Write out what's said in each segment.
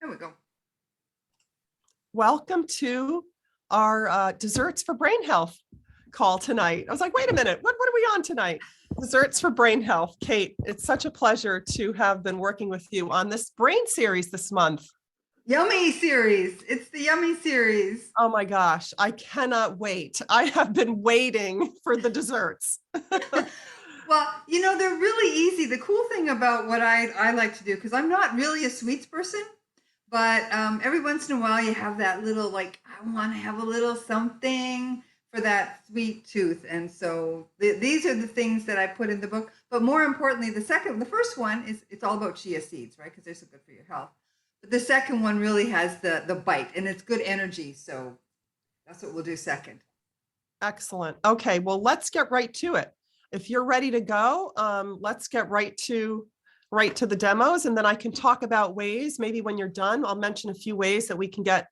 There we go. Welcome to our Desserts for Brain Health call tonight. I was like, wait a minute, what are we on tonight? Desserts for Brain Health. Kate, it's such a pleasure to have been working with you on this brain series this month. Yummy series. It's the yummy series. Oh my gosh, I cannot wait. I have been waiting for the desserts. Well, you know, they're really easy. The cool thing about what I like to do, because I'm not really a sweets person, but every once in a while you have that little, like, I want to have a little something for that sweet tooth. And so these are the things that I put in the book. But more importantly, the first one is, it's all about chia seeds, right? Because they're so good for your health. But the second one really has the bite, and it's good energy. So that's what we'll do second. Excellent. Okay, well, let's get right to it. If you're ready to go, let's get right to the demos, and then I can talk about ways, maybe when you're done, I'll mention a few ways that we can get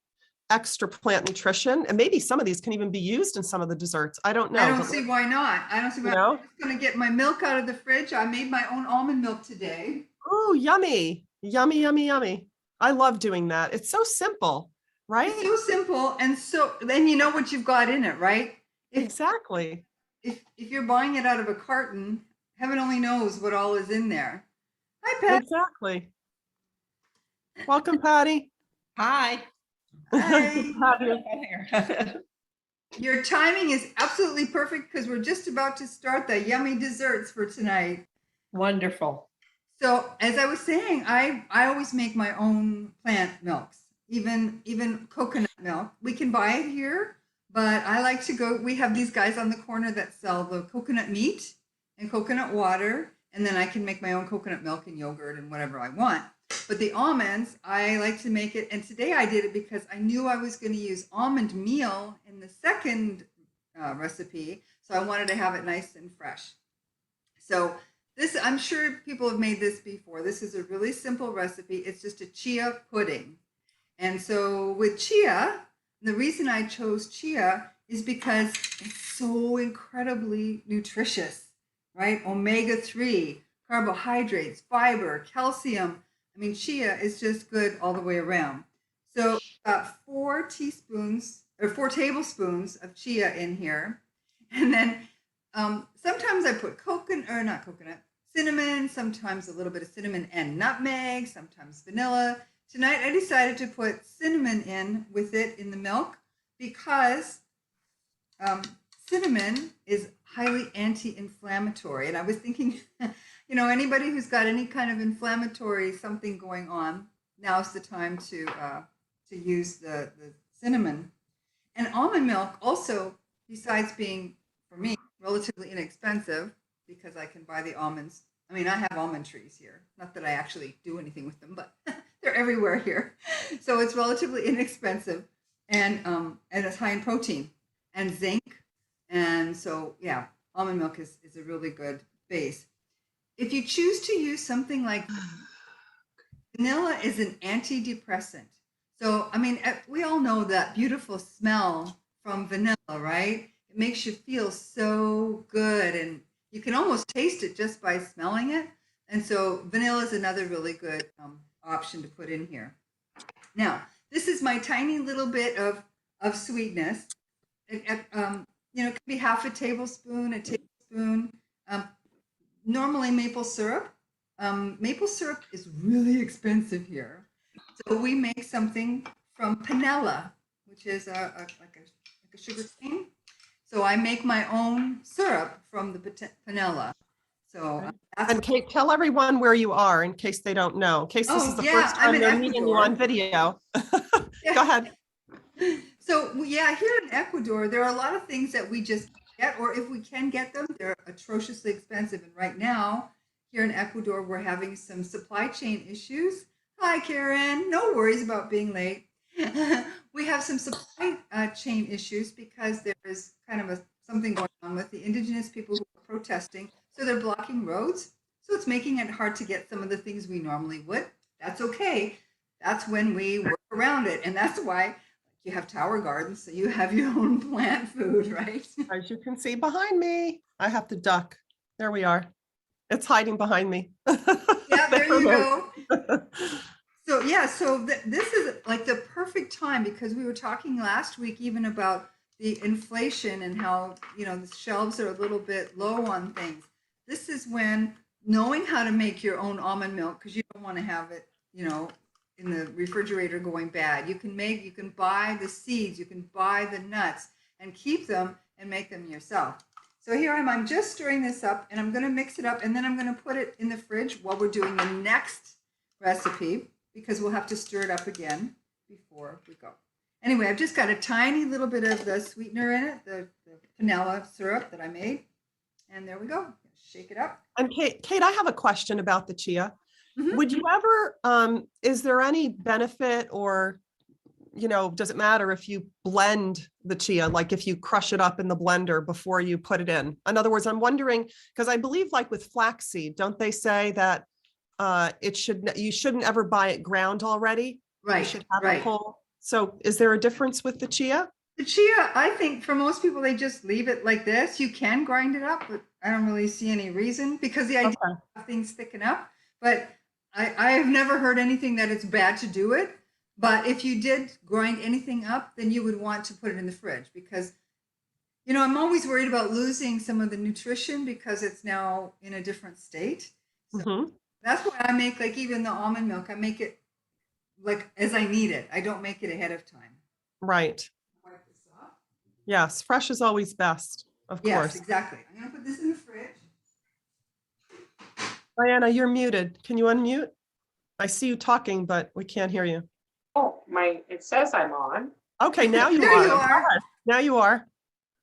extra plant nutrition, and maybe some of these can even be used in some of the desserts. I don't know. I don't see why not. I don't see why not. I'm just going to get my milk out of the fridge. I made my own almond milk today. Oh, yummy, yummy, yummy, yummy. I love doing that. It's so simple, right? It's so simple. And so then you know what you've got in it, right? Exactly. If you're buying it out of a carton, heaven only knows what all is in there. Hi, Pat. Exactly. Welcome, Patty. Hi. Hi. Your timing is absolutely perfect because we're just about to start the yummy desserts for tonight. Wonderful. So as I was saying, I always make my own plant milks, even coconut milk. We can buy it here, but I like to go, we have these guys on the corner that sell the coconut meat and coconut water, and then I can make my own coconut milk and yogurt and whatever I want. But the almonds, I like to make it, and today I did it because I knew I was going to use almond meal in the second recipe, so I wanted to have it nice and fresh. So this, I'm sure people have made this before. This is a really simple recipe. It's just a chia pudding. And so with chia, the reason I chose chia is because it's so incredibly nutritious, right? Omega-3, carbohydrates, fiber, calcium. I mean, chia is just good all the way around. So 4 tablespoons of chia in here. And then sometimes I put cinnamon, sometimes a little bit of cinnamon and nutmeg, sometimes vanilla. Tonight I decided to put cinnamon in with it in the milk because cinnamon is highly anti-inflammatory. And I was thinking, you know, anybody who's got any kind of inflammatory something going on, now's the time to use the cinnamon. And almond milk also, besides being, for me, relatively inexpensive, because I can buy the almonds. I mean, I have almond trees here. Not that I actually do anything with them, but they're everywhere here. So it's relatively inexpensive, and it's high in protein and zinc. And so, yeah, almond milk is a really good base. If you choose to use something like vanilla is an antidepressant. So, I mean, we all know that beautiful smell from vanilla, right? It makes you feel so good, and you can almost taste it just by smelling it. And so vanilla is another really good option to put in here. Now, this is my tiny little bit of sweetness. You know, it could be half a tablespoon, normally maple syrup. Maple syrup is really expensive here. So we make something from panela, which is like a sugar cane. So I make my own syrup from the panela. So and Kate, tell everyone where you are in case they don't know. In case this is the first time they're meeting you on video. Go ahead. So yeah, here in Ecuador, there are a lot of things that we just get, or if we can get them, they're atrociously expensive. And right now, here in Ecuador, we're having some supply chain issues. Hi, Karen. No worries about being late. We have some supply chain issues because there is kind of something going on with the indigenous people who are protesting. So they're blocking roads. So it's making it hard to get some of the things we normally would. That's okay. That's when we work around it. And that's why you have tower gardens, so you have your own plant food, right? As you can see behind me, I have to duck. There we are. It's hiding behind me. Yeah, there you go. So yeah, so this is like the perfect time because we were talking last week even about the inflation and how, the shelves are a little bit low on things. This is when knowing how to make your own almond milk, because you don't want to have it, in the refrigerator going bad. You can buy the seeds, you can buy the nuts and keep them and make them yourself. So here I'm just stirring this up and I'm going to mix it up and then I'm going to put it in the fridge while we're doing the next recipe because we'll have to stir it up again before we go. Anyway, I've just got a tiny little bit of the sweetener in it, the vanilla syrup that I made. And there we go. Shake it up. And Kate, I have a question about the chia. Mhm. Would you ever, is there any benefit or, does it matter if you blend the chia, like if you crush it up in the blender before you put it in? In other words, I'm wondering, because I believe like with flaxseed, don't they say that you shouldn't ever buy it ground already? Right, You should have right. it whole. So is there a difference with the chia? The chia, I think for most people, they just leave it like this. You can grind it up, but I don't really see any reason because the idea Okay. of things thicken up. But I have never heard anything that it's bad to do it. But if you did grind anything up, then you would want to put it in the fridge because, I'm always worried about losing some of the nutrition because it's now in a different state. So Mhm. that's why I make like even the almond milk, I make it like as I need it. I don't make it ahead of time. Right. Wipe this off. Yes. Fresh is always best, of Yes, course. exactly. I'm going to put this in the fridge. Diana, you're muted. Can you unmute? I see you talking, but we can't hear you. Oh, it says I'm on. Okay, now you There are. you are. Now you are.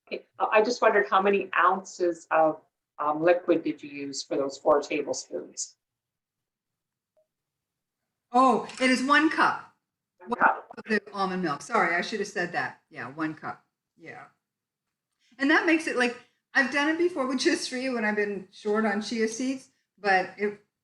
Okay, I just wondered how many ounces of liquid did you use for those 4 tablespoons? Oh, it is 1 cup One cup. of the almond milk. Sorry, I should have said that. Yeah, 1 cup. Yeah. And that makes it like, I've done it before with just 3 when I've been short on chia seeds, but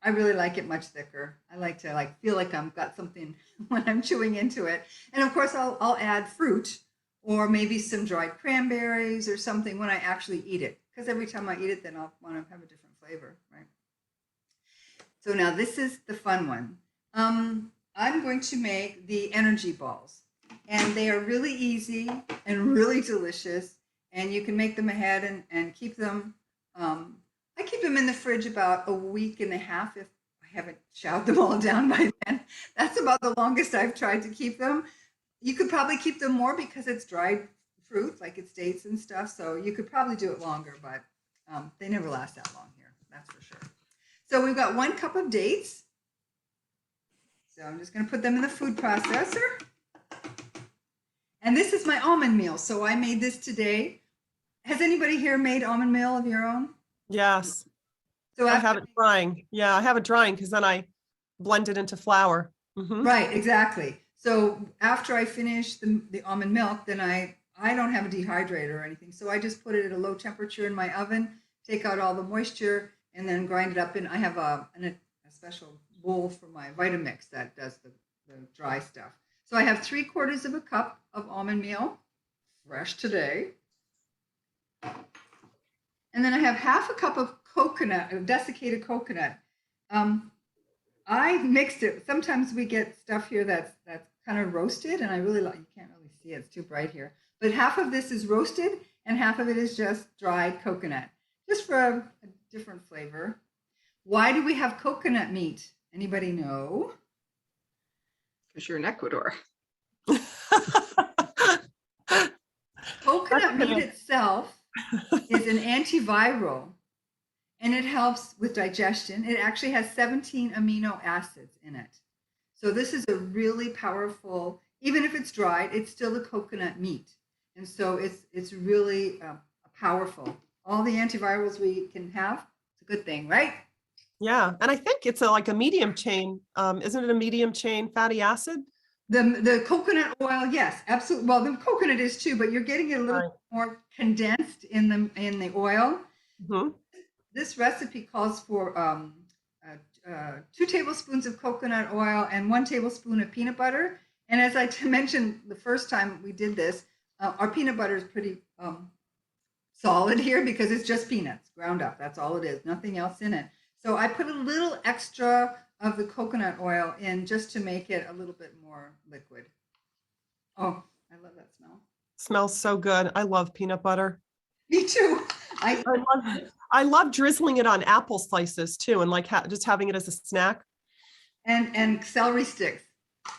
I really like it much thicker. I like to feel like I've got something when I'm chewing into it. And of course I'll add fruit or maybe some dried cranberries or something when I actually eat it. Because every time I eat it, then I'll want to have a different flavor, right? So now this is the fun one. I'm going to make the energy balls. And they are really easy and really delicious. And you can make them ahead and keep them. I keep them in the fridge about a week and a half if I haven't chowed them all down by then. That's about the longest I've tried to keep them. You could probably keep them more because it's dried fruit, like it's dates and stuff. So you could probably do it longer, but they never last that long here. That's for sure. So we've got 1 cup of dates. So I'm just going to put them in the food processor. And this is my almond meal. So I made this today. Has anybody here made almond meal of your own? Yes. So I have it drying. Yeah, I have it drying because then I blend it into flour. Mhm. Right, exactly. So after I finish the almond milk, then I don't have a dehydrator or anything. So I just put it at a low temperature in my oven, take out all the moisture, and then grind it up. And I have a special bowl for my Vitamix that does the dry stuff. So I have 3/4 of a cup of almond meal, fresh today. And then I have half a cup of coconut, desiccated coconut. I mixed it. Sometimes we get stuff here that's kind of roasted, and I really like. You can't really see it; it's too bright here. But half of this is roasted, and half of it is just dried coconut, just for a different flavor. Why do we have coconut meat? Anybody know? Because you're in Ecuador. Coconut meat itself is an antiviral and it helps with digestion. It actually has 17 amino acids in it. So this is a really powerful, even if it's dried, it's still a coconut meat. And so it's really powerful. All the antivirals we can have, it's a good thing, right? Yeah, and I think it's like a medium chain. Isn't it a medium chain fatty acid? The coconut oil, yes, absolutely. Well, the coconut is too, but you're getting it a little more condensed in the oil. Mhm. This recipe calls for 2 tablespoons of coconut oil and 1 tablespoon of peanut butter. And as I mentioned the first time we did this, our peanut butter is pretty solid here because it's just peanuts ground up. That's all it is, nothing else in it. So I put a little extra of the coconut oil in just to make it a little bit more liquid. Oh, I love that smell. Smells so good. I love peanut butter. Me too. I love drizzling it on apple slices too, and like just having it as a snack. And celery sticks,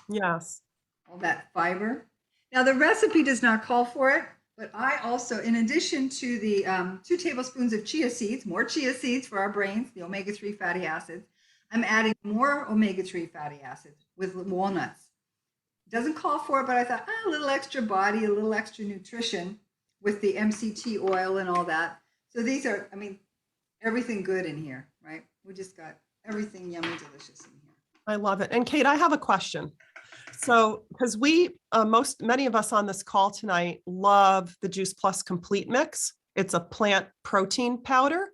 Yes. all that fiber. Now the recipe does not call for it, but I also, in addition to the 2 tablespoons of chia seeds, more chia seeds for our brains, the omega-3 fatty acids, I'm adding more omega-3 fatty acids with walnuts. It doesn't call for it, but I thought, a little extra body, a little extra nutrition with the MCT oil and all that. So these are, I mean, everything good in here, right? We just got everything yummy, delicious in here. I love it. And Kate, I have a question. So, because many of us on this call tonight love the Juice Plus Complete Mix. It's a plant protein powder.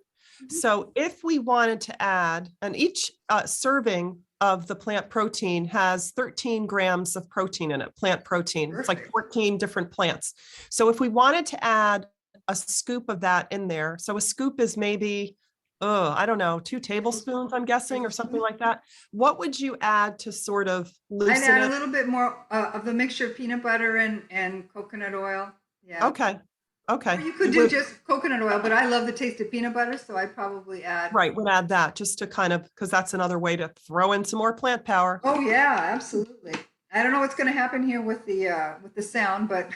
So if we wanted to add, and each serving of the plant protein has 13 grams of protein in it, plant protein. It's like 14 different plants. So if we wanted to add a scoop of that in there, so a scoop is maybe, I don't know, 2 tablespoons, I'm guessing, or something like that. What would you add to sort of loosen I'd add it? a little bit more of the mixture of peanut butter and coconut oil. Yeah. Okay. Okay. Or you could do just coconut oil, but I love the taste of peanut butter, so I'd probably add. Right, would add that just to kind of, because that's another way to throw in some more plant power. Oh yeah, absolutely. I don't know what's going to happen here with the sound, but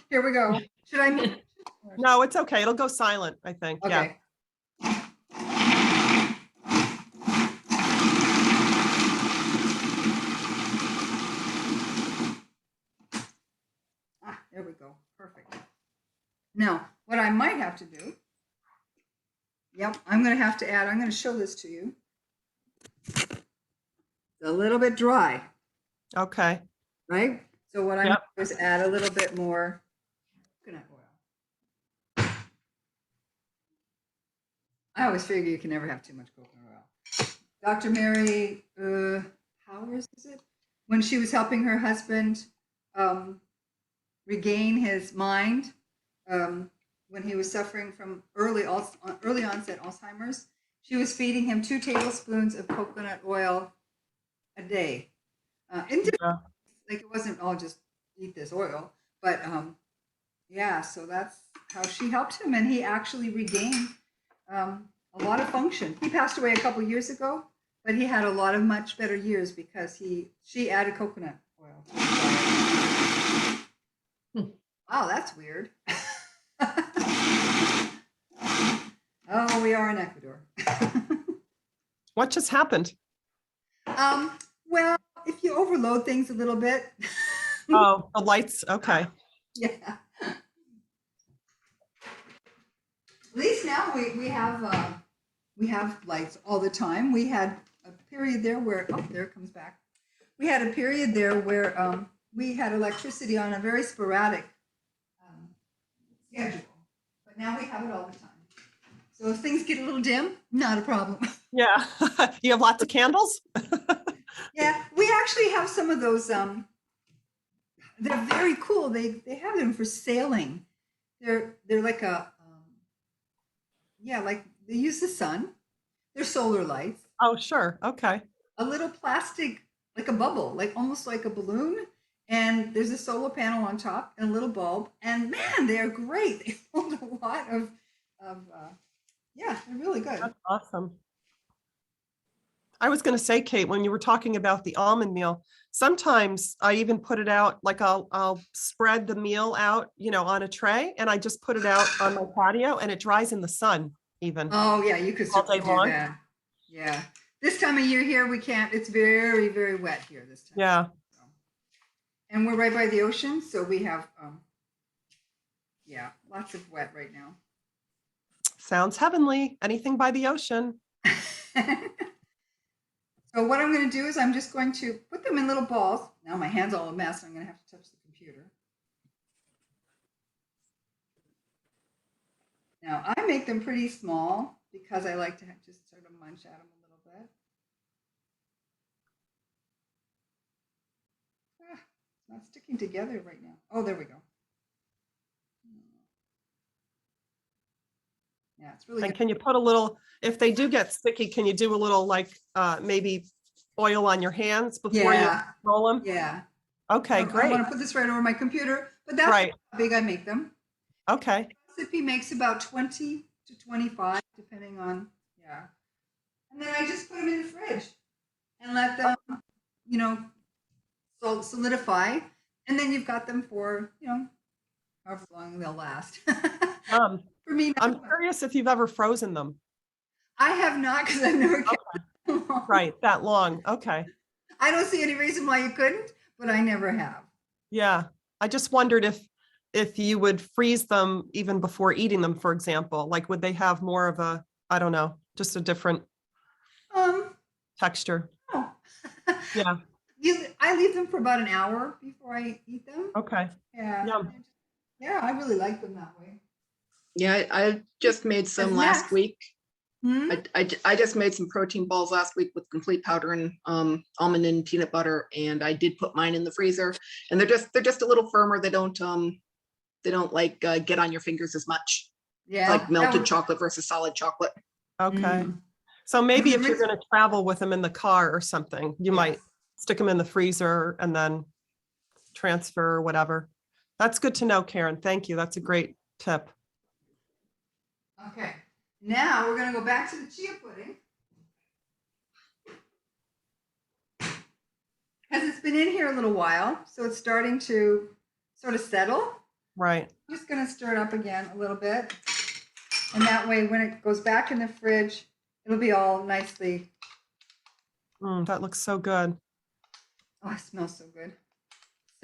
here we go. Should I? No, it's okay. It'll go silent, I think. Yeah. Okay. There we go. Perfect. Now, what I might have to do, I'm going to have to add, I'm going to show this to you. It's a little bit dry, Okay. right? So what I'm going to do is add a little bit more coconut oil. I always figure you can never have too much coconut oil. Dr. Mary Powers, is it? When she was helping her husband regain his mind when he was suffering from early onset Alzheimer's, she was feeding him 2 tablespoons of coconut oil a day. Like it wasn't all just eat this oil, but so that's how she helped him, and he actually regained a lot of function. He passed away a couple years ago, but he had a lot of much better years because she added coconut oil. Wow, that's weird. Oh, we are in Ecuador. What just happened? Well, if you overload things a little bit. Oh, the lights. Okay. Yeah. At least now we have lights all the time. We had a period there where there it comes back. We had a period there where we had electricity on a very sporadic schedule, but now we have it all the time. So if things get a little dim, not a problem. Yeah. You have lots of candles? Yeah, we actually have some of those. They're very cool. They have them for sailing. They're like like they use the sun. They're solar lights. Oh, sure. Okay. A little plastic, like a bubble, like almost like a balloon. And there's a solar panel on top and a little bulb. And man, they're great. They hold a lot of they're really good. That's awesome. I was going to say, Kate, when you were talking about the almond meal, sometimes I even put it out, like I'll spread the meal out, on a tray, and I just put it out on my patio, and it dries in the sun even. Oh yeah, you could all day certainly do long. that. Yeah. This time of year here, we can't. It's very, very wet here this time. Yeah. So. And we're right by the ocean, so we have, lots of wet right now. Sounds heavenly. Anything by the ocean. So what I'm going to do is I'm just going to put them in little balls. Now my hand's all a mess. I'm going to have to touch the computer. Now I make them pretty small because I like to just sort of munch at them a little bit. It's not sticking together right now. Oh, there we go. Yeah, it's really And good. can you put a little, if they do get sticky, can you do a little like maybe oil on your hands before you Yeah, roll them? yeah. Okay, I great. want to put this right over my computer, but that's Right. how big I make them. Okay. Recipe makes about 20 to 25, depending on, yeah. And then I just put them in the fridge and let them, you know, solidify. And then you've got them for, however long they'll last. For me, I'm curious if you've ever frozen them. I have not, because I've never kept them long. Right, that long. Okay. I don't see any reason why you couldn't, but I never have. Yeah. I just wondered if you would freeze them even before eating them, for example. Like, would they have more of a, I don't know, just a different Um, texture? no. Yeah. I leave them for about an hour before I eat them. Okay. Yeah. Yum. Yeah, I really like them that way. Yeah, I just made some As last snacks? week. Hmm? I just made some protein balls last week with complete powder and almond and peanut butter, and I did put mine in the freezer. And they're just a little firmer. They don't like get on your fingers as much. Yeah. Like that melted would- chocolate versus solid chocolate. Okay. Mm. So maybe if you're rinse- going to travel with them in the car or something, you might Yes. stick them in the freezer and then transfer or whatever. That's good to know, Karen. Thank you. That's a great tip. Okay. Now we're going to go back to the chia pudding. Because it's been in here a little while, so it's starting to sort of settle. Right. I'm just going to stir it up again a little bit. And that way, when it goes back in the fridge, it'll be all nicely. That looks so good. Oh, it smells so good.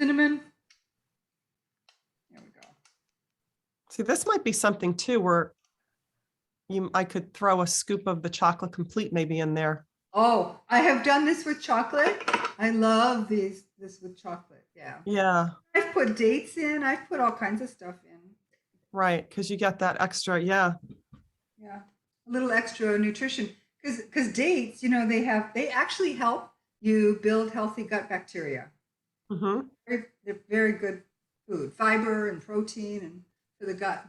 Cinnamon. There we go. See, this might be something too where I could throw a scoop of the chocolate complete maybe in there. Oh, I have done this with chocolate. I love this with chocolate. Yeah. Yeah, I've put dates in. I've put all kinds of stuff in. right. Because you get that extra. Yeah. Yeah. A little extra nutrition. Because dates, they actually help you build healthy gut bacteria. Hmm. They're very good food, fiber and protein and for the gut.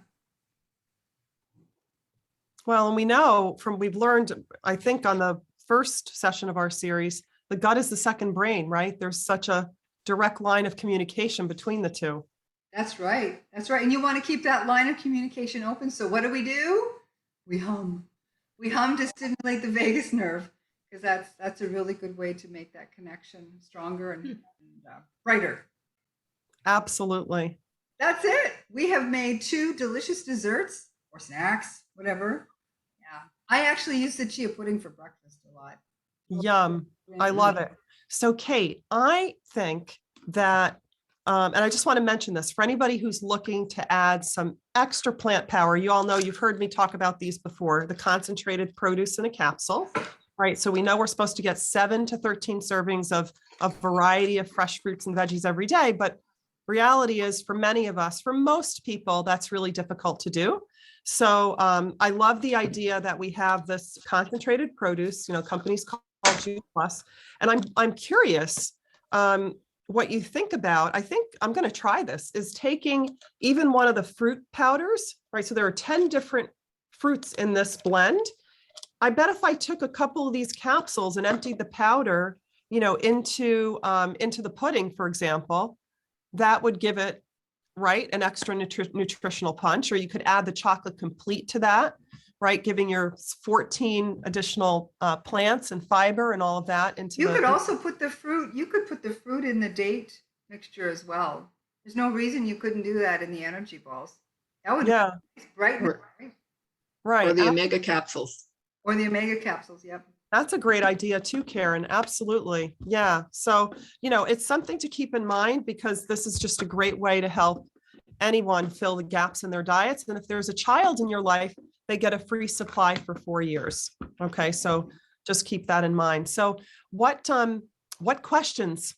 Well, and we know we've learned, I think on the first session of our series, the gut is the second brain, right? There's such a direct line of communication between the two. That's right. That's right. And you want to keep that line of communication open. So what do? We hum. We hum to stimulate the vagus nerve because that's a really good way to make that connection stronger and brighter. Absolutely. That's it. We have made 2 delicious desserts or snacks, whatever. Yeah. I actually use the chia pudding for breakfast a lot. Yum. I love it. So Kate, I think that, and I just want to mention this for anybody who's looking to add some extra plant power. You all know, you've heard me talk about these before, the concentrated produce in a capsule, right? So we know we're supposed to get 7 to 13 servings of a variety of fresh fruits and veggies every day. But reality is for many of us, for most people, that's really difficult to do. So I love the idea that we have this concentrated produce, companies called Juice Plus. And I'm curious what you think about. I think I'm going to try this, is taking even one of the fruit powders, right? So there are 10 different fruits in this blend. I bet if I took a couple of these capsules and emptied the powder, into the pudding, for example, that would give it, right, an extra nutritional punch. Or you could add the chocolate complete to that, right, giving your 14 additional plants and fiber and all of that into You could also put the fruit. You could put the fruit in the date mixture as well. There's no reason you couldn't do that in the energy balls. That would yeah, be right. right. Or the omega capsules. Or the omega capsules. Yep. That's a great idea too, Karen. Absolutely. Yeah. So, it's something to keep in mind because this is just a great way to help anyone fill the gaps in their diets. And if there's a child in your life, they get a free supply for 4 years. Okay. So just keep that in mind. So what questions?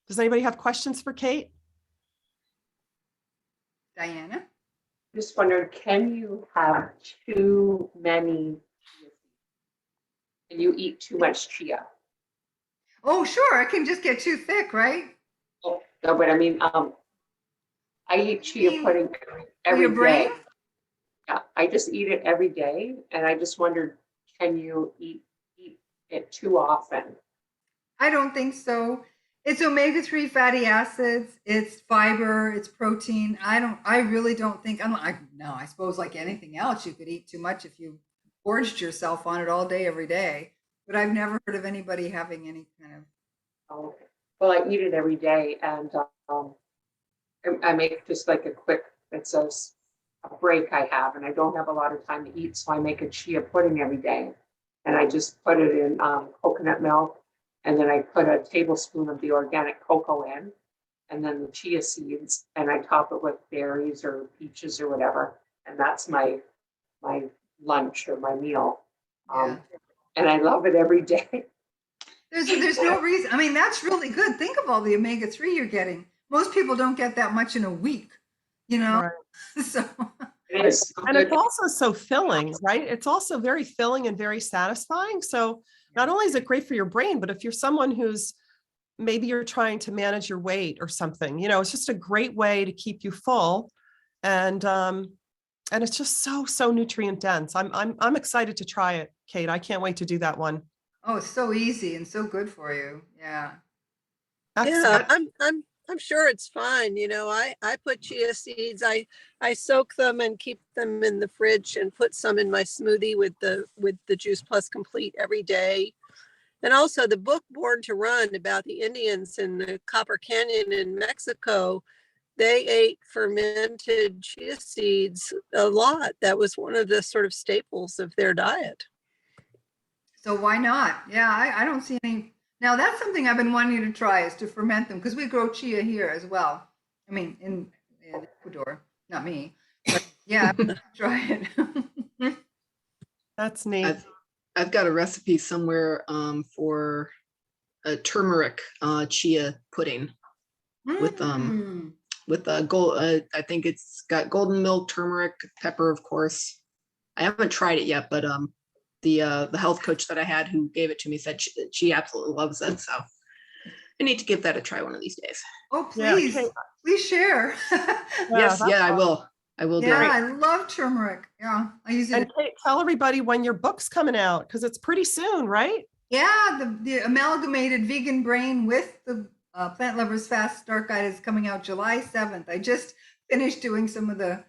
Does anybody have questions for Kate? Diana. Just wondered, can you have too many? Can you eat too much chia? Oh, sure. It can just get too thick, right? Oh, no, but I mean, I eat chia mean pudding For every your brain? day. Yeah, I just eat it every day, and I just wondered, can you eat it too often? I don't think so. It's omega-3 fatty acids, it's fiber, it's protein. I really don't think, no, I suppose like anything else, you could eat too much if you gorged yourself on it all day, every day. But I've never heard of anybody having any kind of, Oh, well, I eat it every day, and I make just like a quick, it's a break I have, and I don't have a lot of time to eat, so I make a chia pudding every day. And I just put it in coconut milk, and then I put a tablespoon of the organic cocoa in, and then the chia seeds, and I top it with berries or peaches or whatever. And that's my lunch or my meal. yeah. And I love it every day. There's no reason. I mean, that's really good. Think of all the omega-3 you're getting. Most people don't get that much in a week, you know? Right. So It is so And good. it's also so filling, right? It's also very filling and very satisfying. So not only is it great for your brain, but if you're someone who's maybe you're trying to manage your weight or something, it's just a great way to keep you full. And it's just so nutrient dense. I'm excited to try it, Kate. I can't wait to do that one. oh, it's so easy and so good for you. Yeah. Excellent. Yeah, I'm sure it's fine. I put chia seeds. I soak them and keep them in the fridge and put some in my smoothie with the Juice Plus Complete every day. And also the book Born to Run about the Indians in the Copper Canyon in Mexico, they ate fermented chia seeds a lot. That was one of the sort of staples of their diet. So why not? Yeah, I don't see any. Now that's something I've been wanting to try is to ferment them because we grow chia here as well. I mean, in Ecuador, not me, but yeah, I would try it. That's neat. I've got a recipe somewhere for a turmeric chia pudding with gold. I think it's got golden milk, turmeric, pepper, of course. I haven't tried it yet, but the health coach that I had who gave it to me said she absolutely loves it. So I need to give that a try one of these days. Oh, please, Yeah, please share. Yes, yeah, I will. I will do Yeah, it. I love turmeric. Yeah, I use it. And Kate, tell everybody when your book's coming out because it's pretty soon, right? Yeah, the amalgamated vegan brain with the plant lovers fast start guide is coming out July 7th. I just finished doing some of the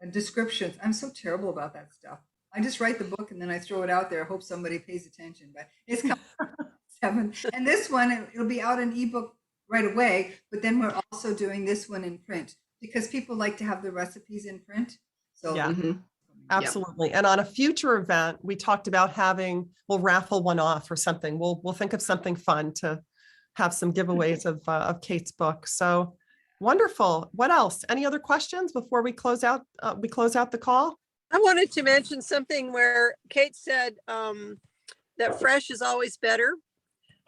descriptions. I'm so terrible about that stuff. I just write the book and then I throw it out there. Hope somebody pays attention. But it's coming 7th, and this one it'll be out in ebook right away. But then we're also doing this one in print because people like to have the recipes in print. So Yeah. Mhm. Absolutely. And on a future event, we talked about we'll raffle one off or something. We'll think of something fun to have some giveaways of Kate's book. So wonderful. What else? Any other questions before we close out the call? I wanted to mention something where Kate said that fresh is always better.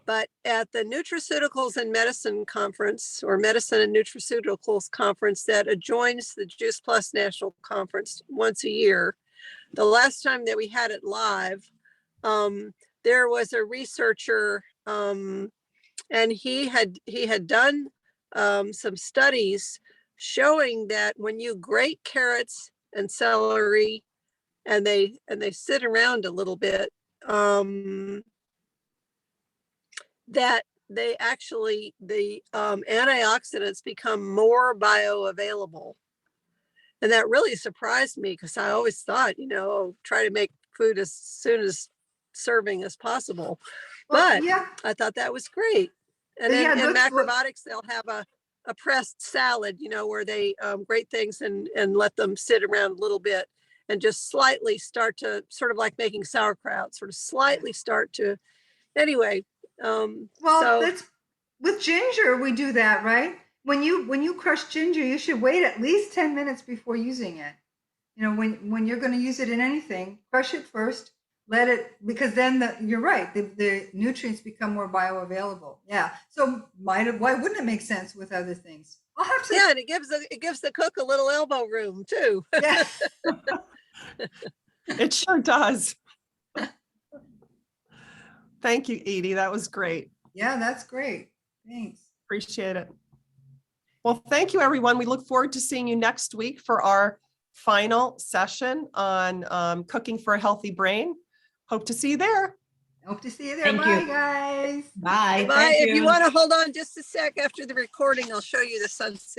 But at the Nutraceuticals and Medicine Conference, or Medicine and Nutraceuticals Conference that adjoins the Juice Plus National Conference once a year, the last time that we had it live, there was a researcher, and he had done some studies showing that when you grate carrots and celery, and they sit around a little bit, that they actually, the antioxidants become more bioavailable. And that really surprised me because I always thought, try to make food as soon as serving as possible. well, But yeah, I thought that was great. And Yeah, then in that's what- macrobiotics, they'll have a pressed salad, where they grate things and let them sit around a little bit and just slightly start to, sort of like making sauerkraut, sort of slightly start to, anyway. well, So that's with ginger. We do that, right? When you crush ginger, you should wait at least 10 minutes before using it. When you're going to use it in anything, crush it first. Let it, because then you're right. The nutrients become more bioavailable. Yeah. So why wouldn't it make sense with other things? I'll have to. yeah, and it gives the cook a little elbow room too. Yeah. It sure does. Thank you, Edie. That was great. Yeah, that's great. Thanks. Appreciate it. Well, thank you, everyone. We look forward to seeing you next week for our final session on cooking for a healthy brain. Hope to see you there. Hope to see you there. Thank Bye, you. guys. Bye. Bye. Thank If you you. want to hold on just a sec after the recording, I'll show you the sunset.